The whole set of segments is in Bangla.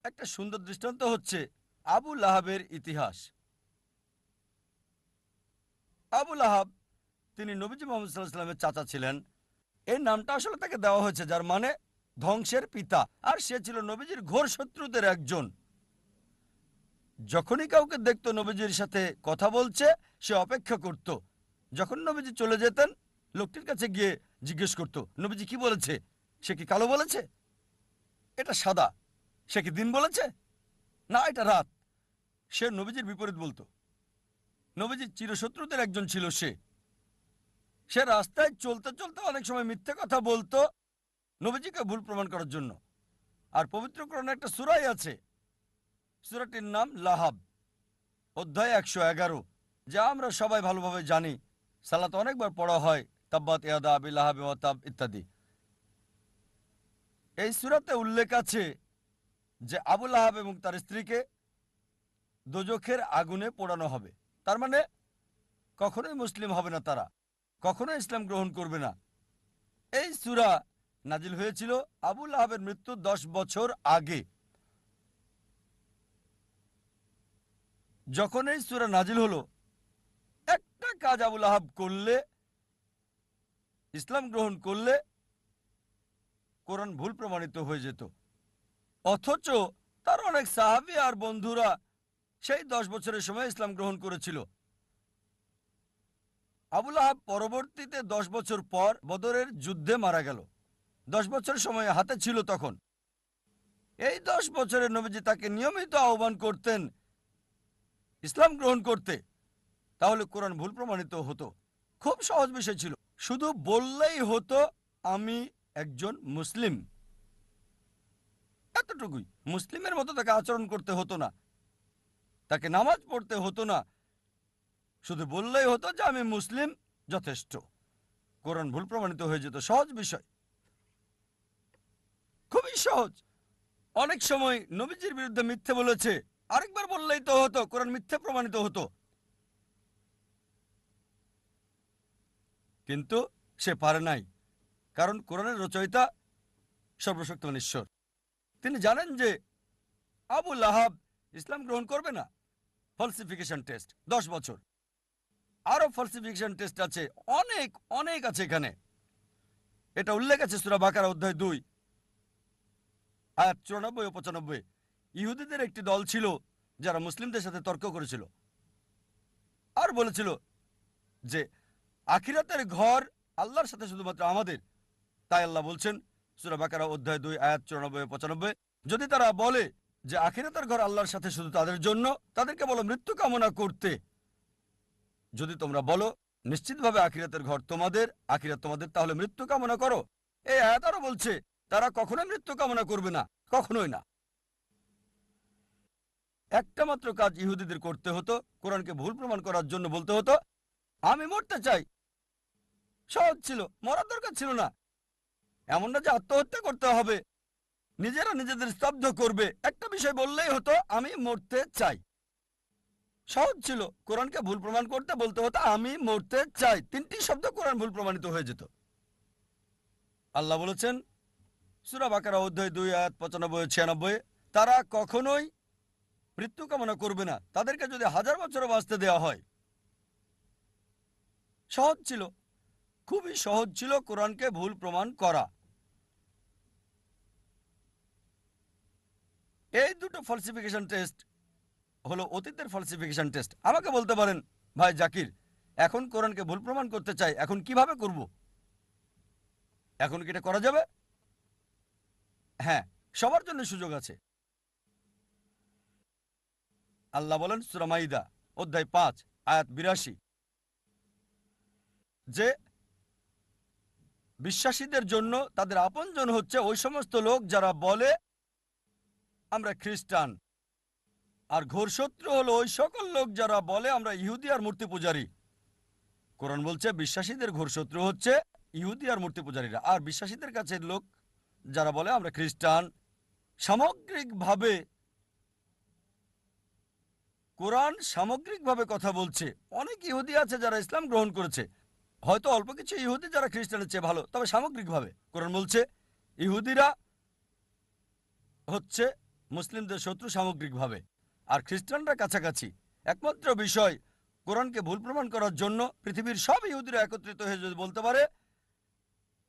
একটা সুন্দর দৃষ্টান্ত হচ্ছে আবু লাহাবের ইতিহাস। আবু লাহাব তিনি নবীজি মোহাম্মদ সাল্লাল্লাহু আলাইহি ওয়াসাল্লামের চাচা ছিলেন। এই নামটা আসলে তাকে দেওয়া হয়েছে, যার মানে ধ্বংসের পিতা। আর সে ছিল নবীজির ঘোর শত্রুদের একজন। যখনই কাউকে দেখতো নবীজির সাথে কথা বলছে, সে অপেক্ষা করত। যখন নবীজি চলে যেতেন, লোকটির কাছে গিয়ে জিজ্ঞেস করত, নবীজি কি বলেছে? সে কি কালো বলেছে? এটা সাদা। সে কি দিন বলেছে? না, এটা রাত। সে নবীজির বিপরীত বলতো। নবীজির চিরশত্রুদের একজন ছিল সে। সে রাস্তায় চলতে চলতে অনেক সময় মিথ্যে কথা বলতো নবীজিকে ভুল প্রমাণ করার জন্য। আর পবিত্র কোরআনে একটা সূরাই আছে, সূরাটির নাম লাহাব, অধ্যায় 111, যা আমরা সবাই ভালোভাবে জানি। সালাত অনেকবার পড়া হয়, তাব্বাত ইয়াদা আবি লাহাব ওয়া তাব ইত্যাদি। এই সূরাতে উল্লেখ আছে যে আবু লাহাব এবং তার স্ত্রীকে দোজখের আগুনে পোড়ানো হবে। তার মানে কখনোই মুসলিম হবে না তারা, কখনোই ইসলাম গ্রহণ করবে না। এই সূরা নাজিল হয়েছিল আবু লাহাবের মৃত্যুর 10 বছর আগে। যখন এই সূরা নাজিল হলো, একটা কাজ আবু লাহাব করলে, ইসলাম গ্রহণ করলে কোরআন ভুল প্রমাণিত হয়ে যেত। অথচ তার অনেক সাহাবী আর বন্ধুরা সেই 10 বছরের সময় ইসলাম গ্রহণ করেছিল। আবু লাহাব পরবর্তীতে 10 বছর পর বদরের যুদ্ধে মারা গেল। 10 বছর সময় হাতে ছিল তখন। এই 10 বছরের নবীজি তাকে নিয়মিত আহ্বান করতেন ইসলাম গ্রহণ করতে, তাহলে কোরআন ভুল প্রমাণিত হতো। খুব সহজ বিষয় ছিল, শুধু বললেই হতো আমি একজন মুসলিম, এতটুকুই। মুসলিমের মতো তাকে আচরণ করতে হতো না, তাকে নামাজ পড়তে হতো না, শুধু বললেই হতো যে আমি মুসলিম, যথেষ্ট। কোরআন ভুল প্রমাণিত হয়ে যেত। সহজ বিষয়, খুবই সহজ। অনেক সময় নবীজির বিরুদ্ধে মিথ্যে বলেছে, আরেকবার বললেই তো হতো, কোরআন মিথ্যে প্রমাণিত হতো। কিন্তু সে পারে নাই, কারণ কোরআনের রচয়িতা সর্বশক্তিমান ঈশ্বর। তিনি জানেন যে আবু লাহাব ইসলাম গ্রহণ করবে না। ফলসিফিকেশন টেস্ট 10 বছর। আরো ফলসিফিকেশন টেস্ট আছে, অনেক অনেক আছে এখানে। এটা উল্লেখ আছে সূরা বাকারা অধ্যায় 2 আয়াত 94 ও 95। ইহুদিদের একটি দল ছিল যারা মুসলিমদের সাথে তর্ক করেছিল আর বলেছিল যে আখিরাতের ঘর আল্লাহর সাথে শুধুমাত্র আমাদের। তাই আল্লাহ বলছেন সূরা বাকারা অধ্যায় 2 আয়াত 94 ও 95, যদি তারা বলে যে আখিরাতের ঘর আল্লাহর সাথে শুধু তাদের জন্য, তাদেরকে বলো মৃত্যু কামনা করতে। যদি তোমরা বলো নিশ্চিতভাবে আখিরাতের ঘর তোমাদের, আখিরাত তোমাদের, তাহলে মৃত্যু কামনা করো। এই আয়াত আরো বলছে তারা কখনোই মৃত্যু কামনা করবে না, কখনোই না। একটা মাত্র কাজ ইহুদিদের করতে হতো, কোরআনকে ভুল প্রমাণ করার জন্য বলতে হতো আমি মরতে চাই। সহজ ছিল, মরার দরকার ছিল না। এমন না যে আত্মহত্যা করতে হবে, নিজেরা নিজেদের স্তব্ধ করবে। একটা বিষয় বললেই হতো আমি মরতে চাই। সহজ ছিল। কোরআনকে ভুল প্রমাণ করতে বলতে হতো আমি মরতে চাই। 3টি শব্দ কোরআন ভুল প্রমাণিত হয়ে যেত। আল্লাহ বলেছেন সূরা বাকারা অধ্যায় 2 আয়াত 95 ও 96, তারা কখনোই মৃত্যু কামনা করবে না, তাদেরকে যদি 1000 বছরও বাঁচতে দেওয়া হয়। সহজ ছিল, খুবই সহজ ছিল কোরআনকে ভুল প্রমাণ করা। এই দুটো ফলসিফিকেশন টেস্ট হলো অতীতের ফলসিফিকেশন টেস্ট। আমাকে বলতে পারেন ভাই জাকির, এখন কোরআনকে ভুল প্রমাণ করতে চাই, এখন কিভাবে করব? এখন কি এটা করা যাবে? হ্যাঁ, সবার জন্য সুযোগ আছে। আল্লাহ বলেন সূরা মাইদা অধ্যায় 5 আয়াত 82 যে বিশ্বাসীদের জন্য তাদের আপনজন হচ্ছে ওই সমস্ত লোক যারা বলে আমরা খ্রিস্টান, আর ঘোর শত্রু হলো ওই সকল লোক যারা বলে আমরা ইহুদি আর মূর্তি পূজারী। কোরআন বলছে বিশ্বাসীদের ঘোর শত্রু হচ্ছে ইহুদি আর মূর্তি পূজারীরা, আর বিশ্বাসীদের কাছে লোক যারা বলে আমরা খ্রিস্টান। সামগ্রিকভাবে কোরআন সামগ্রিকভাবে কথা বলছে। অনেক ইহুদি আছে যারা ইসলাম গ্রহণ করেছে, হয়তো অল্প কিছু ইহুদি যারা খ্রিস্টানের চেয়ে ভালো, তবে সামগ্রিকভাবে কোরআন বলছে ইহুদিরা হচ্ছে মুসলিমদের শত্রু সামগ্রিকভাবে, আর খ্রিস্টানরা কাছাকাছি। একমাত্র বিষয়, কোরআনকে ভুল প্রমাণ করার জন্য পৃথিবীর সব ইহুদিরা একত্রিত হয়ে যদি বলতে পারে,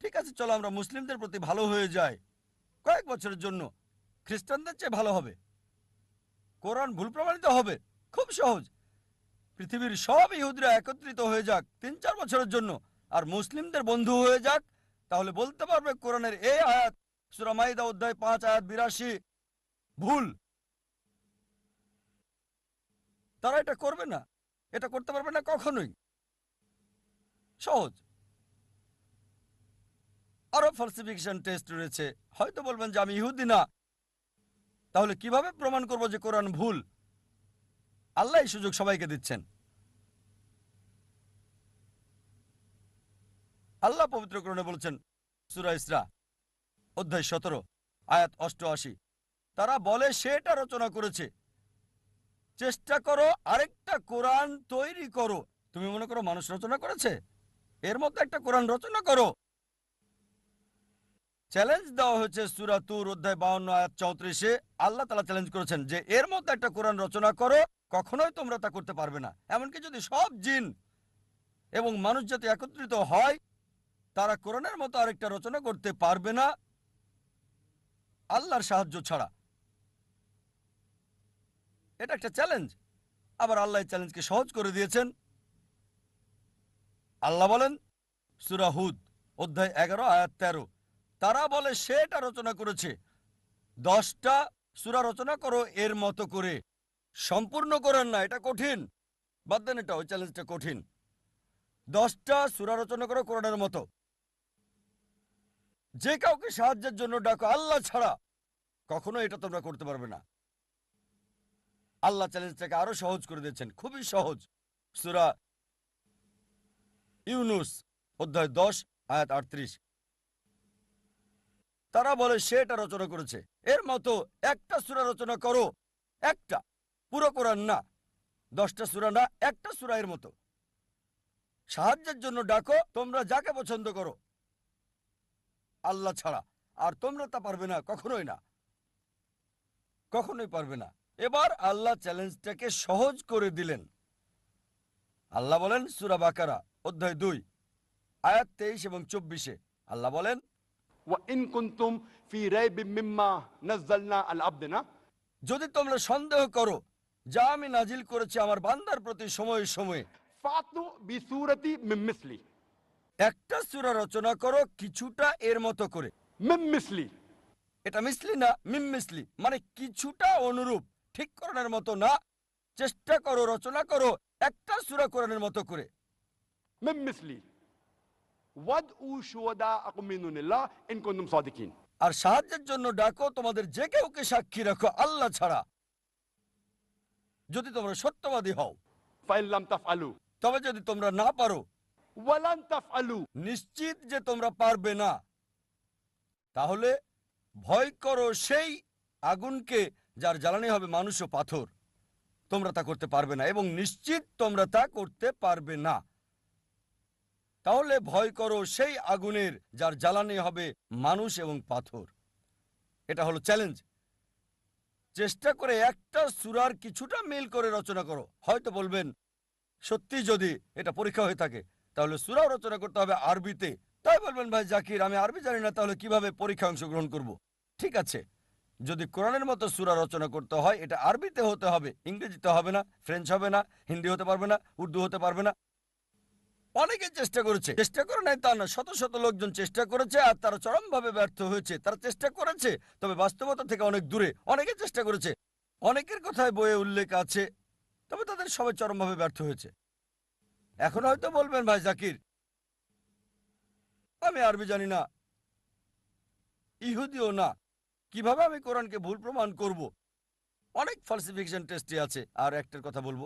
ঠিক আছে চলো আমরা মুসলিমদের প্রতি ভালো হয়ে যাই কয়েক বছরের জন্য, খ্রিস্টানদের চেয়ে ভালো হবে, কোরআন ভুল প্রমাণিত হবে। খুব সহজ, পৃথিবীর সব ইহুদিরা একত্রিত হয়ে যাক ৩-৪ বছরের জন্য আর মুসলিমদের বন্ধু হয়ে যাক, তাহলে বলতে পারবে কোরআনের এই আয়াত সূরা মাইদা অধ্যায় ৫ আয়াত ৮২ ভুল। তারা এটা করবে না, এটা করতে পারবে না কখনোই। সহজ। আরো ফালসিফিকেশন টেস্ট রয়েছে। হয়তো বলবেন যে আমি ইহুদি না, তাহলে কিভাবে প্রমাণ করব যে কোরআন ভুল? আল্লাহ এই সুযোগ সবাইকে দিচ্ছেন। আল্লাহ পবিত্র কোরআনে বলেছেন সূরা ইসরা অধ্যায় ১৭ আয়াত ৮৮, তারা বলে সে এটা রচনা করেছে, চেষ্টা করো আরেকটা কোরআন তৈরি করো। তুমি মনে করো মানুষ রচনা করেছে? এর মতো একটা কোরআন রচনা করো। চ্যালেঞ্জ দেওয়া হয়েছে সূরা তুর অধ্যায় ৫২ আয়াত ৩৪-এ। আল্লাহ তাআলা চ্যালেঞ্জ করেছেন যে এর মতো একটা কোরআন রচনা করো, কখনোই তোমরা তা করতে পারবে না। এমনকি যদি সব জিন এবং মানুষ জাতি একত্রিত হয়, তারা কোরআনের মতো আরেকটা রচনা করতে পারবে না আল্লাহর সাহায্য ছাড়া। এটা একটা চ্যালেঞ্জ। আবার আল্লাহ এই চ্যালেঞ্জকে সহজ করে দিয়েছেন। আল্লাহ বলেন সূরা হুদ অধ্যায় ১১ আয়াত ১৩, তারা বলে সে এটা রচনা করেছে, ১০টা সূরা রচনা করো এর মতো করে। সম্পূর্ণ কোরআন না, এটা কঠিন, বাদ দেন, এটা ওই চ্যালেঞ্জটা কঠিন। 10টা সূরা রচনা করো কোরআনের মতো। যে কাউকে সাহায্যের জন্য ডাকো আল্লাহ ছাড়া, কখনো এটা তোমরা করতে পারবে না। আল্লাহ চ্যালেঞ্জটাকে আরো সহজ করে দিয়েছেন, খুবই সহজ। সূরা ইউনুস অধ্যায় ১০ আয়াত ৩৮, তারা বলে সে এটা রচনা করেছে, এর মতো একটা সূরা রচনা করো। একটা, পুরো কোরআন না, 10টা সূরা না, একটা সূরা এর মতো। সাহায্যের জন্য ডাকো তোমরা যাকে পছন্দ করো আল্লাহ ছাড়া, আর তোমরা তা পারবে না, কখনোই না, কখনোই পারবে না। এবার আল্লাহ চ্যালেঞ্জটাকে সহজ করে দিলেন। আল্লাহ বলেন সূরা বাকারা অধ্যায় ২ আয়াত ২৩ এবং ২৪-এ, আল্লাহ বলেন وإن كنتم في ريب مما نزلنا على عبدنا, যদি তোমরা সন্দেহ করো যা আমি নাজিল করেছি আমার বান্দার প্রতি সময়ে সময়ে, فأتوا بسورة من مثلي, একটা সূরা রচনা করো কিছুটা এর মতো করে। من مثلي, এটা মিসলি না, মিম মিসলি, মানে কিছুটা অনুরূপ, ঠিক কোরআনের মতো না। চেষ্টা করো, রচনা করো একটা সূরা কোরআনের মতো করে। من مثلي وادعوا شهداءكم من دون الله إن كنتم صادقين. আর সাহায্যের জন্য ডাকো তোমাদের যে কেউকে সাক্ষী রাখো আল্লাহ ছাড়া, যদি তোমরা সত্যবাদী হও। فإن لم تفعلوا তবে যদি তোমরা না পারো, ولن تفعلوا, নিশ্চিত যে তোমরা পারবে না, তাহলে ভয় করো সেই আগুনকে যার জ্বালানি হবে মানুষ ও পাথর। তোমরা তা করতে পারবে না এবং নিশ্চিত তোমরা তা করতে পারবে না। তাহলে ভয় করো সেই আগুনের যার জ্বালানি হবে মানুষ এবং পাথর। এটা হলো চ্যালেঞ্জ। চেষ্টা করে একটা সূরার কিছুটা মিল করে রচনা করো। হয়তো বলবেন সত্যি যদি এটা পরীক্ষা হয়ে থাকে তাহলে সূরাও রচনা করতে হবে আরবিতে। তাই বলবেন ভাই জাকির আমি আরবি জানি না, তাহলে কিভাবে পরীক্ষায় অংশগ্রহণ করব? ঠিক আছে, যদি কোরআনের মতো সূরা রচনা করতে হয় এটা আরবিতে হতে হবে, ইংরেজিতে হবে না, ফ্রেঞ্চ হবে না, হিন্দি হতে পারবে না, উর্দু হতে পারবে না। অনেকে চেষ্টা করেছে, চেষ্টা করে নাই তা না, শত শত লোকজন চেষ্টা করেছে আর তারা চরমভাবে ব্যর্থ হয়েছে। তারা চেষ্টা করেছে তবে বাস্তবতা থেকে অনেক দূরে। অনেকে চেষ্টা করেছে, অনেকের কথায় বইয়ে উল্লেখ আছে, তবে তাদের সবাই চরমভাবে ব্যর্থ হয়েছে। এখন হয়তো বলবেন ভাই জাকির আমি আরবি জানি না, ইহুদিও না, কিভাবে আমি কোরআনকে ভুল প্রমাণ করব? অনেক ফালসিফিকেশন টেস্টে আছে। আর একটার কথা বলবো,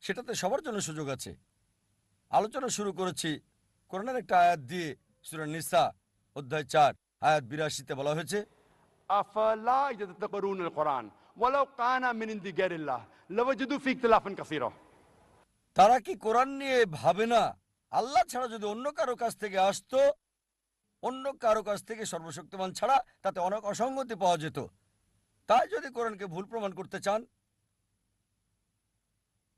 সেটাতে সবার জন্য সুযোগ আছে। আলোচনা শুরু করেছি কোরআনের একটা আয়াত দিয়ে। সূরা নিসা অধ্যায় ৪ আয়াত ৮২-তে বলা হয়েছে أفلا يتدبرون القرآن ولو كان من عند غير الله لوجدوا فيه اختلافا كثيرا. তারা কি কোরআন নিয়ে ভাবে না আল্লাহ ছাড়া যদি অন্য কারো কাছ থেকে আসতো, অন্য কারো কাছ থেকে সর্বশক্তিমান ছাড়া তাতে অনেক অসঙ্গতি পাওয়া যেত। তাই যদি কোরআনকে ভুল প্রমাণ করতে চান,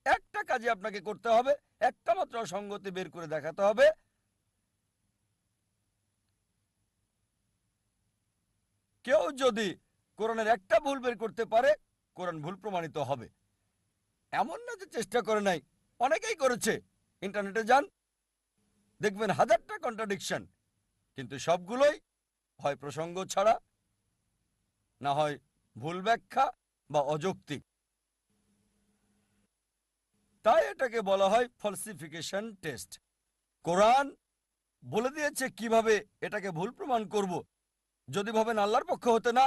একটা কাজই আপনাকে করতে হবে, একটা মাত্র অসঙ্গতি বের করে দেখাতে হবে। কেউ যদি কোরআনের একটা ভুল বের করতে পারে, কোরআন ভুল প্রমাণিত হবে। এমন না যে চেষ্টা করে নাই, অনেকেই করেছে। ইন্টারনেটে যান, দেখবেন হাজারটা কন্ট্রাডিকশন, কিন্তু সবগুলোই হয় প্রসঙ্গ ছাড়া, না হয় ভুল ব্যাখ্যা বা অযৌক্তিক। তাই এটাকে বলা হয় ফলসিফিকেশন টেস্ট। কোরআন বলে দিয়েছে কিভাবে এটাকে ভুল প্রমাণ করব। যদি ভাবেন আল্লাহর পক্ষ হতে না,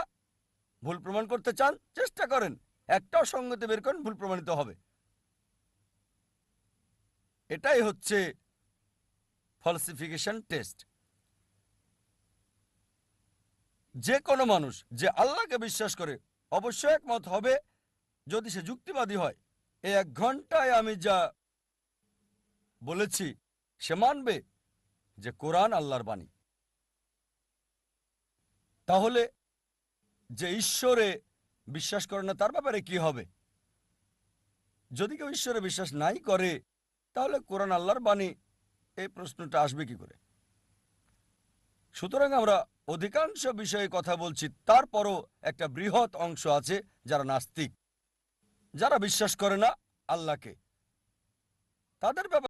ভুল প্রমাণ করতে চান, চেষ্টা করেন, একটা অসঙ্গতি বের করেন, ভুল প্রমাণিত হবে। এটাই হচ্ছে ফলসিফিকেশন টেস্ট। যে কোনো মানুষ যে আল্লাহকে বিশ্বাস করে অবশ্যই একমত হবে, যদি সে যুক্তিবাদী হয়। এই 1 ঘন্টায় আমি যা বলেছি সে মানবে যে কোরআন আল্লাহর বাণী। তাহলে যে ঈশ্বরে বিশ্বাস করে না তার ব্যাপারে কি হবে? যদি কেউ ঈশ্বরে বিশ্বাস নাই করে, তাহলে কোরআন আল্লাহর বাণী, এই প্রশ্নটা আসবে কি করে? সুতরাং আমরা অধিকাংশ বিষয়ে কথা বলছি, তারপরও একটা বৃহৎ অংশ আছে যারা নাস্তিক, যারা বিশ্বাস করে না আল্লাহকে। তাদের ব্যাপারে